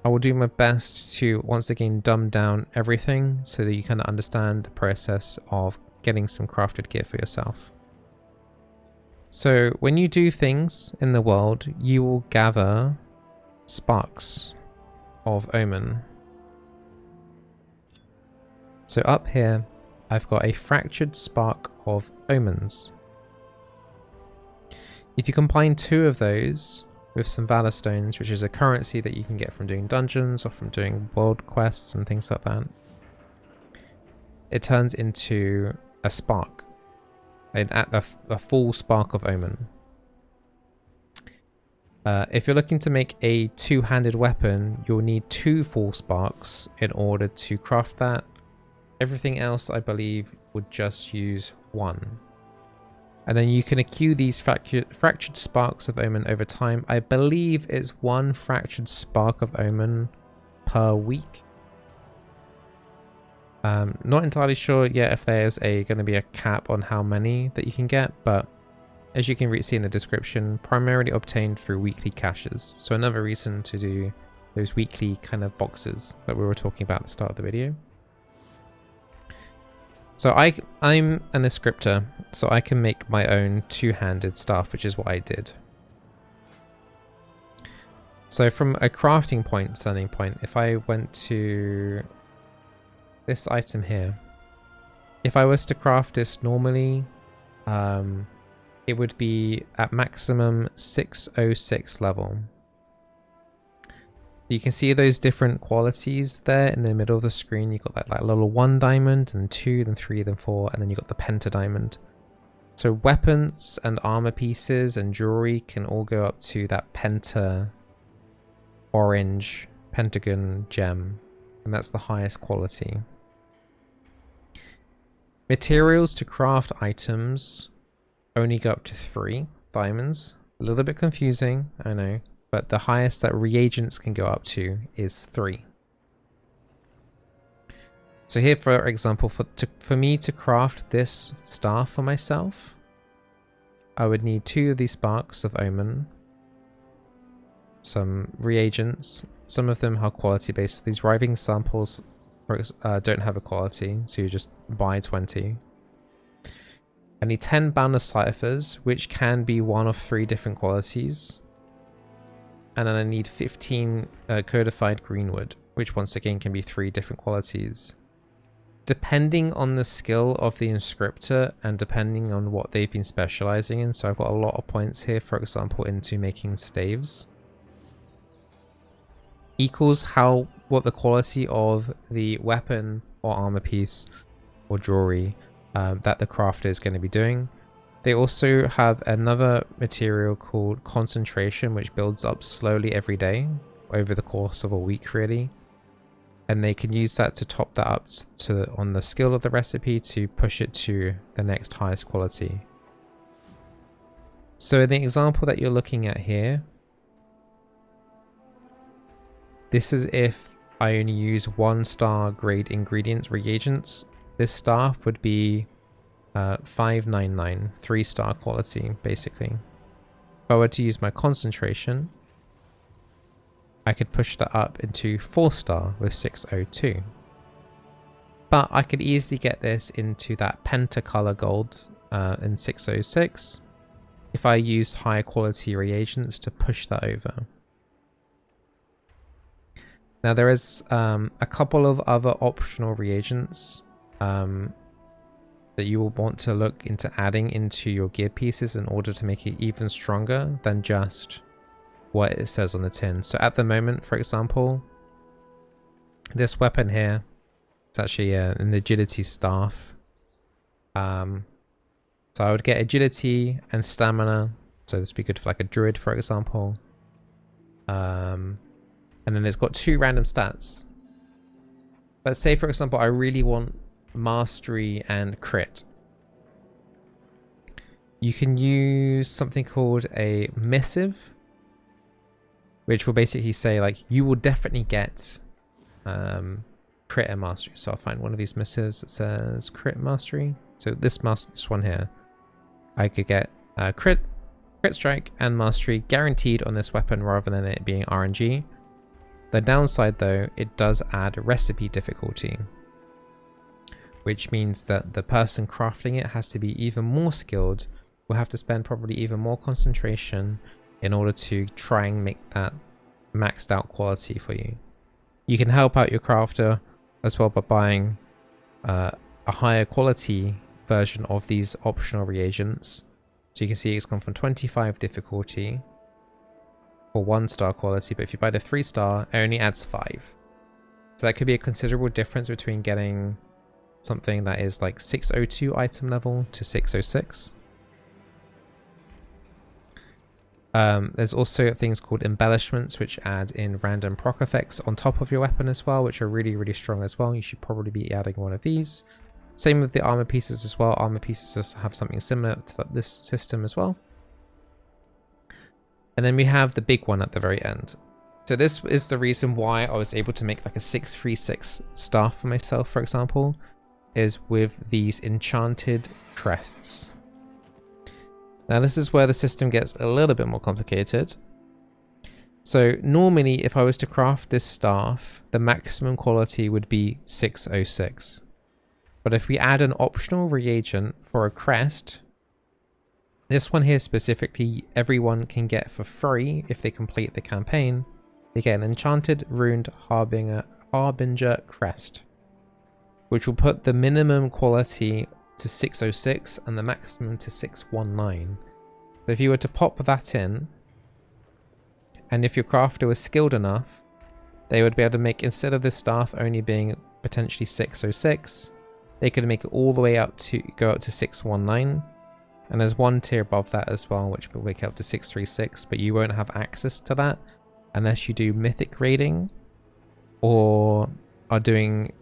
S1: I will do my best to once again dumb down everything so that you kind of understand the process of getting some crafted gear for yourself. So when you do things in the world, you will gather sparks of omen. So up here, I've got a fractured spark of omens. If you combine 2 of those with some Valor Stones, which is a currency that you can get from doing dungeons or from doing world quests and things like that, it turns into a spark, a full spark of omen. If you're looking to make a 2-handed weapon, you'll need 2 full sparks in order to craft that. Everything else, I believe, would just use 1. And then you can accrue these fractured sparks of omen over time. I believe it's 1 fractured spark of omen per week. Not entirely sure yet if there's going to be a cap on how many that you can get, but as you can see in the description, primarily obtained through weekly caches. So another reason to do those weekly kind of boxes that we were talking about at the start of the video. So I'm an scripter, so I can make my own two-handed staff, which is what I did. So from a crafting point, standing point, if I went to this item here, if I was to craft this normally, it would be at maximum 606 level. You can see those different qualities there in the middle of the screen. You've got that little 1 diamond, and 2, then 3, then 4, and then you've got the penta diamond. So weapons and armor pieces and jewelry can all go up to that penta orange pentagon gem, and that's the highest quality. Materials to craft items only go up to 3 diamonds. A little bit confusing, I know. But the highest that reagents can go up to is 3. So here, for example, for me to craft this staff for myself, I would need 2 of these sparks of omen, some reagents. Some of them are quality based. These riving samples don't have a quality, so you just buy 20. I need 10 boundless ciphers, which can be one of 3 different qualities. And then I need 15 codified greenwood, which once again can be 3 different qualities. Depending on the skill of the inscriptor and depending on what they've been specializing in, so I've got a lot of points here, for example, into making staves, equals what the quality of the weapon or armor piece or jewelry that the crafter is going to be doing. They also have another material called concentration, which builds up slowly every day over the course of a week, really. And they can use that to top that up on the skill of the recipe to push it to the next highest quality. So in the example that you're looking at here, this is if I only use 1-star grade ingredients, reagents. This staff would be 599, 3-star quality, basically. If I were to use my concentration, I could push that up into 4-star with 602. But I could easily get this into that pentacolor gold in 606 if I use higher quality reagents to push that over. Now there is a couple of other optional reagents that you will want to look into adding into your gear pieces in order to make it even stronger than just what it says on the tin. So at the moment, for example, this weapon here, it's actually an agility staff. So I would get agility and stamina, so this would be good for like a druid, for example. And then it's got 2 random stats. But say, for example, I really want mastery and crit. You can use something called a missive, which will basically say like you will definitely get crit and mastery. So I'll find one of these missives that says crit mastery. So this one here, I could get crit strike and mastery guaranteed on this weapon rather than it being RNG. The downside though, it does add recipe difficulty, which means that the person crafting it has to be even more skilled, will have to spend probably even more concentration in order to try and make that maxed out quality for you. You can help out your crafter as well by buying a higher quality version of these optional reagents. So you can see it's gone from 25 difficulty for 1-star quality, but if you buy the 3-star, it only adds 5. So that could be a considerable difference between getting something that is like 602 item level to 606. There's also things called embellishments, which add in random proc effects on top of your weapon as well, which are really, really strong as well. You should probably be adding one of these. Same with the armor pieces as well. Armor pieces just have something similar to this system as well. And then we have the big one at the very end. So this is the reason why I was able to make like a 636 staff for myself, for example, is with these enchanted crests. Now this is where the system gets a little bit more complicated. So normally if I was to craft this staff, the maximum quality would be 606. But if we add an optional reagent for a crest, this one here specifically, everyone can get for free if they complete the campaign. They get an enchanted runed harbinger crest, which will put the minimum quality to 606 and the maximum to 619. So if you were to pop that in, and if your crafter was skilled enough, they would be able to make, instead of this staff only being potentially 606, they could make it all the way up to go up to 619. And there's one tier above that as well, which will make it up to 636, but you won't have access to that unless you do mythic raiding or are doing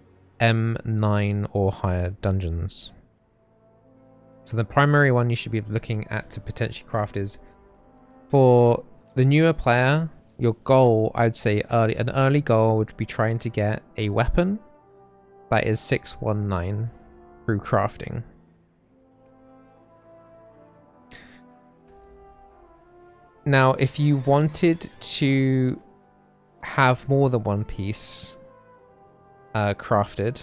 S1: M9 or higher dungeons. So the primary one you should be looking at to potentially craft is, for the newer player, your goal, I'd say an early goal would be trying to get a weapon that is 619 through crafting. Now, if you wanted to have more than one piece crafted,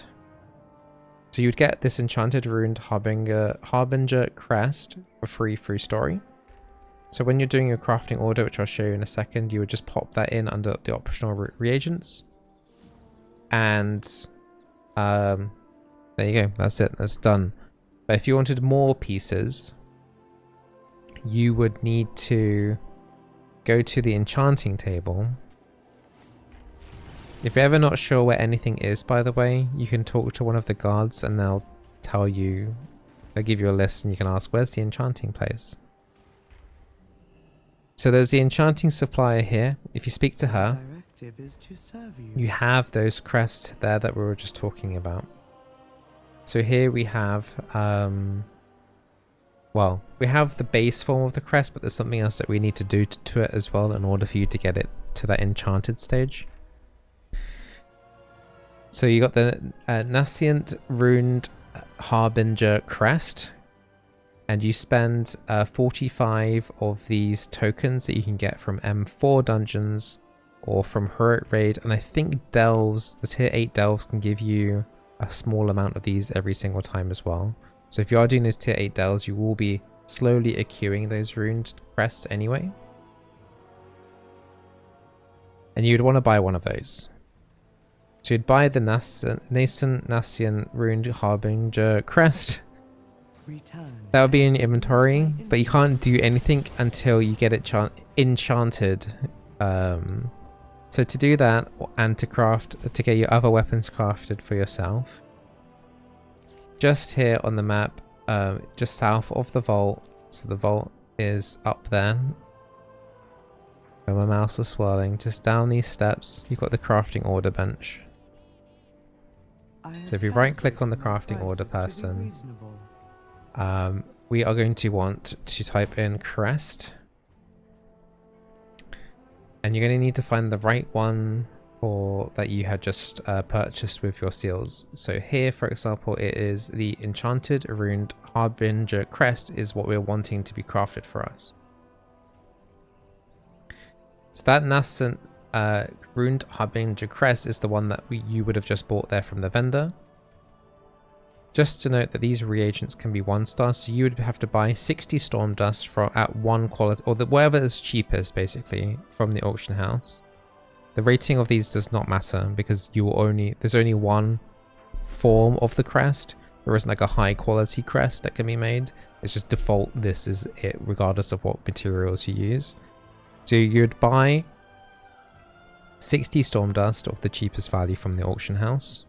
S1: so you'd get this enchanted runed harbinger crest for free through story. So when you're doing your crafting order, which I'll show you in a second, you would just pop that in under the optional reagents. And there you go, that's it, that's done. But if you wanted more pieces, you would need to go to the enchanting table. If you're ever not sure where anything is, by the way, you can talk to one of the guards and they'll tell you, they'll give you a list and you can ask, where's the enchanting place? So there's the enchanting supplier here. If you speak to her, you have those crests there that we were just talking about. So here we have, well, we have the base form of the crest, but there's something else that we need to do to it as well in order for you to get it to that enchanted stage. So you got the Nascent Runed Harbinger crest, and you spend 45 of these tokens that you can get from M4 dungeons or from Heroic Raid, and I think delves, the tier 8 delves can give you a small amount of these every single time as well. So if you are doing those tier 8 delves, you will be slowly accruing those runed crests anyway. And you'd want to buy one of those. So you'd buy the Nascent Runed Harbinger crest. That would be in your inventory, but you can't do anything until you get it enchanted. So to do that, and to get your other weapons crafted for yourself, just here on the map, just south of the vault, so the vault is up there, where my mouse is swirling, just down these steps, you've got the crafting order bench. So if you right click on the crafting order person, we are going to want to type in crest, and you're going to need to find the right one for that you had just purchased with your seals. So here, for example, it is the Enchanted Runed Harbinger crest is what we're wanting to be crafted for us. So that Nascent Runed Harbinger crest is the one that you would have just bought there from the vendor. Just to note that these reagents can be 1-star, so you would have to buy 60 storm dust at 1 quality, or whatever is cheapest basically, from the auction house. The rating of these does not matter because there's only one form of the crest. There isn't like a high quality crest that can be made. It's just default, this is it, regardless of what materials you use. So you'd buy 60 storm dust of the cheapest value from the auction house,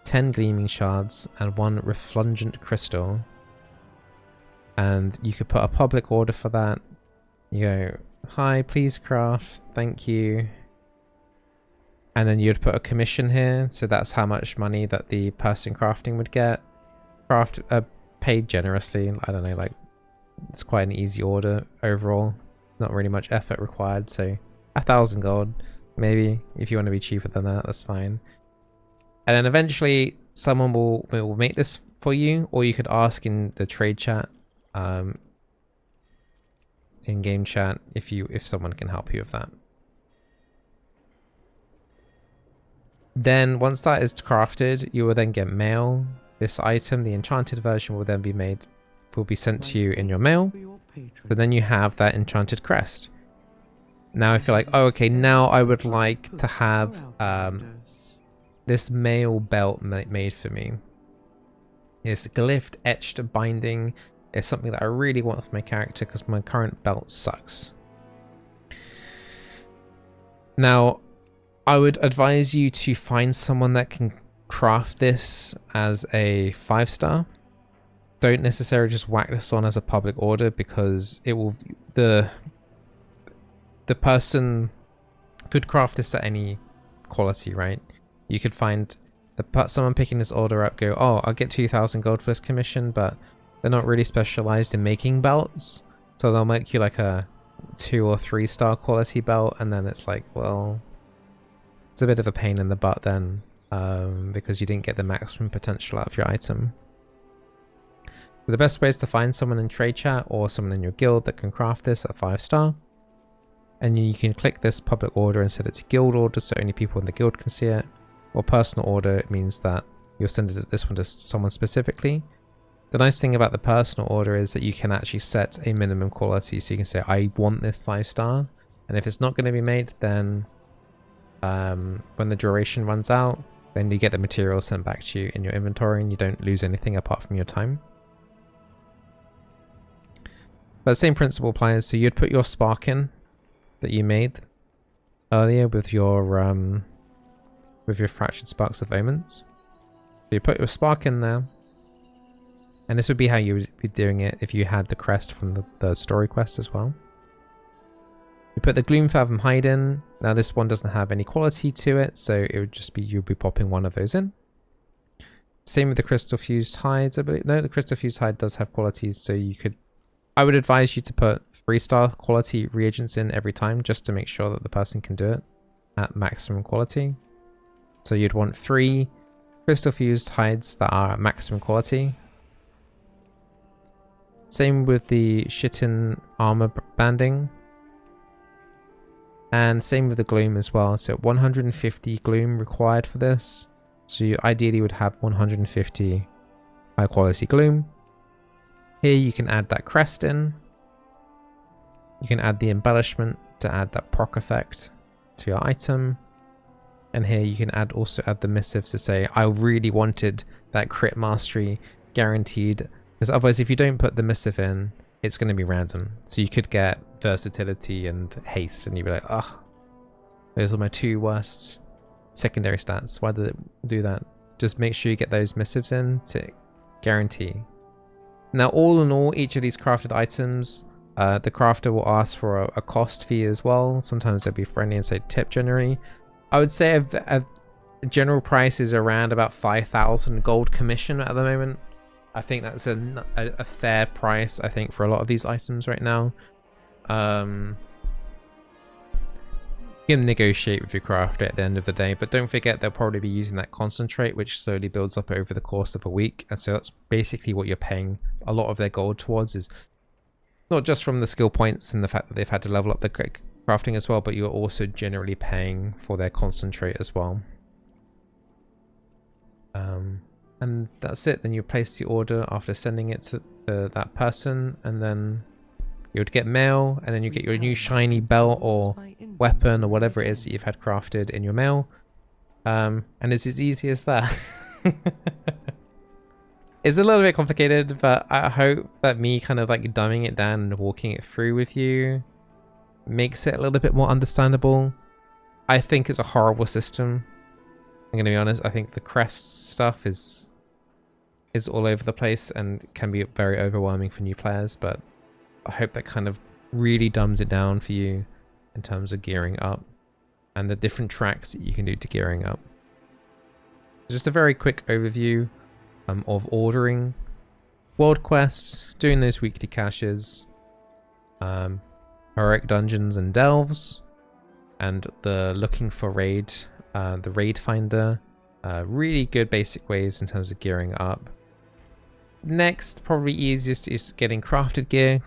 S1: 10 gleaming shards, and 1 refulgent crystal. And you could put a public order for that. You go, hi, please craft, thank you. And then you'd put a commission here, so that's how much money that the person crafting would get. Paid generously, I don't know, like, it's quite an easy order overall. Not really much effort required, so 1,000 gold, maybe. If you want to be cheaper than that, that's fine. And then eventually someone will make this for you, or you could ask in the trade chat in game chat if someone can help you with that. Then once that is crafted, you will then get mail. This item, the enchanted version, will then be sent to you in your mail. So then you have that enchanted crest. Now I feel like, oh, okay, now I would like to have this mail belt made for me. This glyphed etched binding is something that I really want for my character because my current belt sucks. Now, I would advise you to find someone that can craft this as a 5-star. Don't necessarily just whack this on as a public order because it will the person could craft this at any quality, right? You could find someone picking this order up, go, oh, I'll get 2,000 gold for this commission, but they're not really specialized in making belts, so they'll make you like a 2 or 3-star quality belt, and then it's like, well, it's a bit of a pain in the butt then, because you didn't get the maximum potential out of your item. But the best way is to find someone in trade chat or someone in your guild that can craft this at 5-star. And you can click this public order and set it to guild order so only people in the guild can see it. Or personal order, it means that you'll send this one to someone specifically. The nice thing about the personal order is that you can actually set a minimum quality, so you can say, I want this 5-star. And if it's not going to be made, then when the duration runs out, then you get the material sent back to you in your inventory and you don't lose anything apart from your time. But the same principle applies, so you'd put your spark in that you made earlier with your fractured sparks of omens. So you put your spark in there, and this would be how you would be doing it if you had the crest from the story quest as well. You put the Gloomfathom hide in. Now this one doesn't have any quality to it, so it would just be you'll be popping one of those in. Same with the crystal fused hides, I believe. No, the crystal fused hide does have qualities, so you could. I would advise you to put 3-star quality reagents in every time, just to make sure that the person can do it at maximum quality. So you'd want 3 crystal fused hides that are at maximum quality. Same with the Shitten armor banding. And same with the gloom as well. So 150 gloom required for this. So you ideally would have 150 high quality gloom. Here you can add that crest in. You can add the embellishment to add that proc effect to your item. And here you can also add the missives to say, I really wanted that crit mastery guaranteed. Because otherwise, if you don't put the missive in, it's going to be random. So you could get versatility and haste, and you'd be like, oh, those are my 2 worst secondary stats. Why did it do that? Just make sure you get those missives in to guarantee. Now, all in all, each of these crafted items, the crafter will ask for a cost fee as well. Sometimes they'll be friendly and say tip generally. I would say a general price is around about 5,000 gold commission at the moment. I think that's a fair price, I think, for a lot of these items right now. You can negotiate with your crafter at the end of the day, but don't forget they'll probably be using that concentrate, which slowly builds up over the course of a week. And so that's basically what you're paying a lot of their gold towards, is not just from the skill points and the fact that they've had to level up the crafting as well, but you're also generally paying for their concentrate as well. And that's it. Then you place the order after sending it to that person, and then you would get mail, and then you get your new shiny belt or weapon or whatever it is that you've had crafted in your mail. And it's as easy as that. It's a little bit complicated, but I hope that me kind of like dumbing it down and walking it through with you makes it a little bit more understandable. I think it's a horrible system. I'm gonna be honest. I think the crest stuff is all over the place and can be very overwhelming for new players, but I hope that kind of really dumbs it down for you in terms of gearing up and the different tracks that you can do to gearing up. Just a very quick overview of ordering world quests, doing those weekly caches, heroic dungeons and delves, and the looking for raid, the raid finder. Really good basic ways in terms of gearing up. Next, probably easiest is getting crafted gear.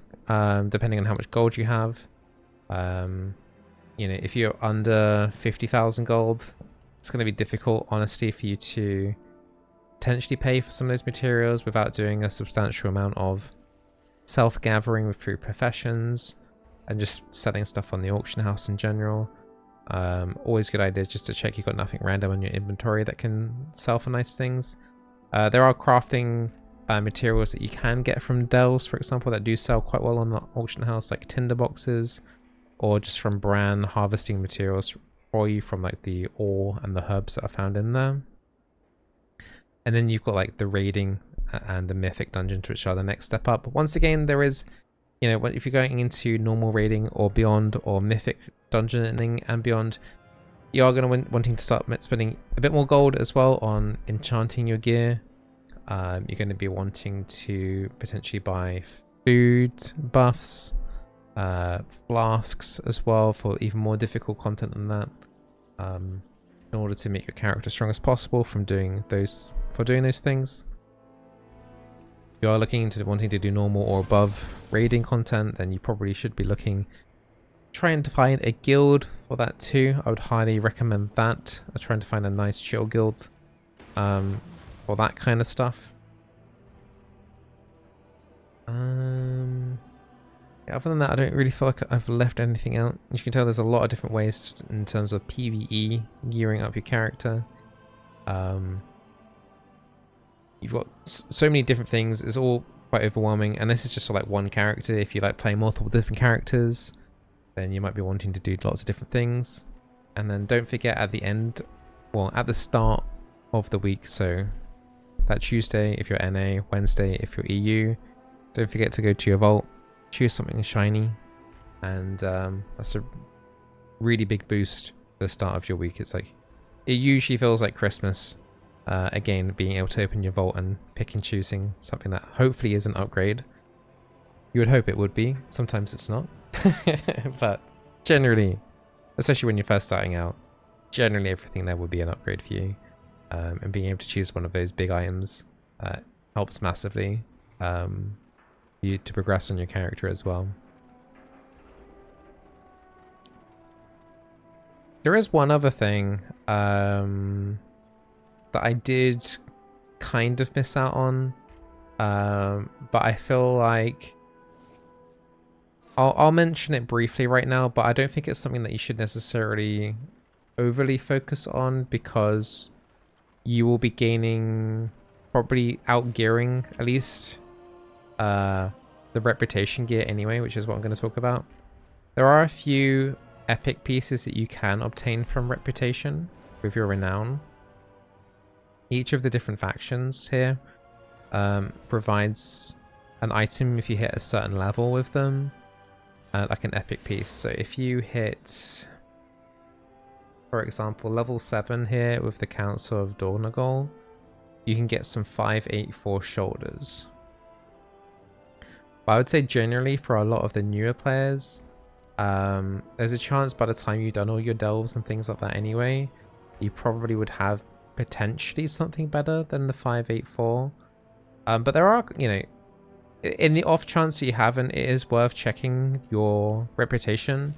S1: depending on how much gold you have. You know, if you're under 50,000 gold, it's going to be difficult, honestly, for you to potentially pay for some of those materials without doing a substantial amount of self-gathering through professions and just selling stuff on the auction house in general. Always a good idea just to check you've got nothing random in your inventory that can sell for nice things. There are crafting materials that you can get from delves, for example, that do sell quite well on the auction house, like tinder boxes, or just from Bran harvesting materials for you from like the ore and the herbs that are found in there. And then you've got like the raiding and the mythic dungeons, which are the next step up. Once again, there is, you know, if you're going into normal raiding or beyond, or mythic dungeoning and beyond, you are going to wanting to start spending a bit more gold as well on enchanting your gear. You're going to be wanting to potentially buy food buffs, flasks as well for even more difficult content than that, in order to make your character as strong as possible from doing those things. If you are looking into wanting to do normal or above raiding content, then you probably should be trying to find a guild for that too. I would highly recommend that. I'm trying to find a nice chill guild for that kind of stuff. Yeah, other than that, I don't really feel like I've left anything out. As you can tell, there's a lot of different ways in terms of PvE, gearing up your character. You've got so many different things. It's all quite overwhelming, and this is just for like one character. If you like playing multiple different characters, then you might be wanting to do lots of different things. And then don't forget at the end, well, at the start of the week, so that Tuesday if you're NA, Wednesday if you're EU, don't forget to go to your vault, choose something shiny, and that's a really big boost for the start of your week. It's like, it usually feels like Christmas. Again, being able to open your vault and pick and choosing something that hopefully is an upgrade. You would hope it would be. Sometimes it's not. But generally, especially when you're first starting out, generally everything there would be an upgrade for you. And being able to choose one of those big items helps massively you to progress on your character as well. There is one other thing that I did kind of miss out on, but I feel like I'll mention it briefly right now, but I don't think it's something that you should necessarily overly focus on, because you will be gaining, probably outgearing at least the reputation gear anyway, which is what I'm going to talk about. There are a few epic pieces that you can obtain from reputation with your renown. Each of the different factions here provides an item if you hit a certain level with them, like an epic piece. So if you hit, for example, level 7 here with the Council of Dornagol, you can get some 584 shoulders. But I would say generally for a lot of the newer players, there's a chance by the time you've done all your delves and things like that anyway, you probably would have potentially something better than the 584. But there are, you know, in the off chance that you haven't, it is worth checking your reputation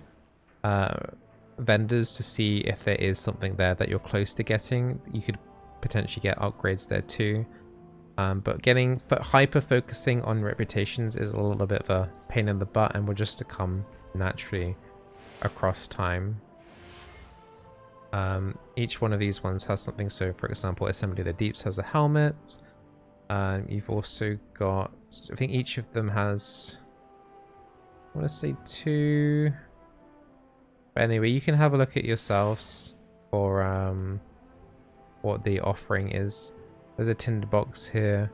S1: vendors to see if there is something there that you're close to getting. You could potentially get upgrades there too. But getting hyper focusing on reputations is a little bit of a pain in the butt, and will just to come naturally across time. Each one of these ones has something. So for example, Assembly of the Deeps has a helmet. You've also got, I think each of them has, I want to say 2. But anyway, you can have a look at yourselves for what the offering is. There's a tinderbox here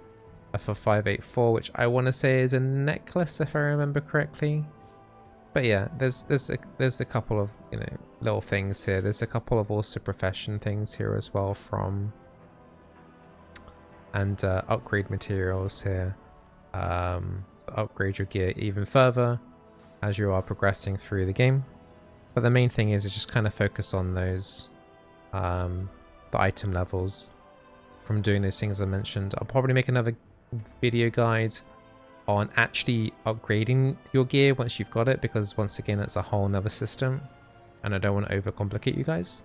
S1: for 584, which I want to say is a necklace if I remember correctly. But yeah, there's a couple of, you know, little things here. There's a couple of also profession things here as well from, and upgrade materials here. Upgrade your gear even further as you are progressing through the game. But the main thing is just kind of focus on those the item levels from doing those things I mentioned. I'll probably make another video guide on actually upgrading your gear once you've got it, because once again, it's a whole nother system and I don't want to overcomplicate you guys.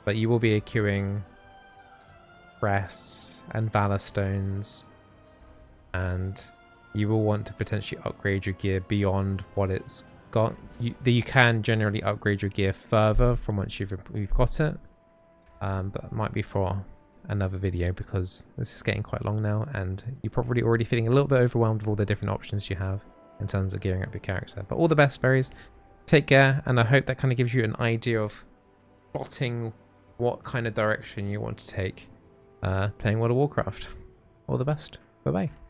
S1: But you will be accruing crests and valor stones, and you will want to potentially upgrade your gear beyond what it's got. You can generally upgrade your gear further from once you've got it, but it might be for another video because this is getting quite long now and you're probably already feeling a little bit overwhelmed with all the different options you have in terms of gearing up your character. But all the best, berries. Take care, and I hope that kind of gives you an idea of plotting what kind of direction you want to take playing World of Warcraft. All the best. Bye bye.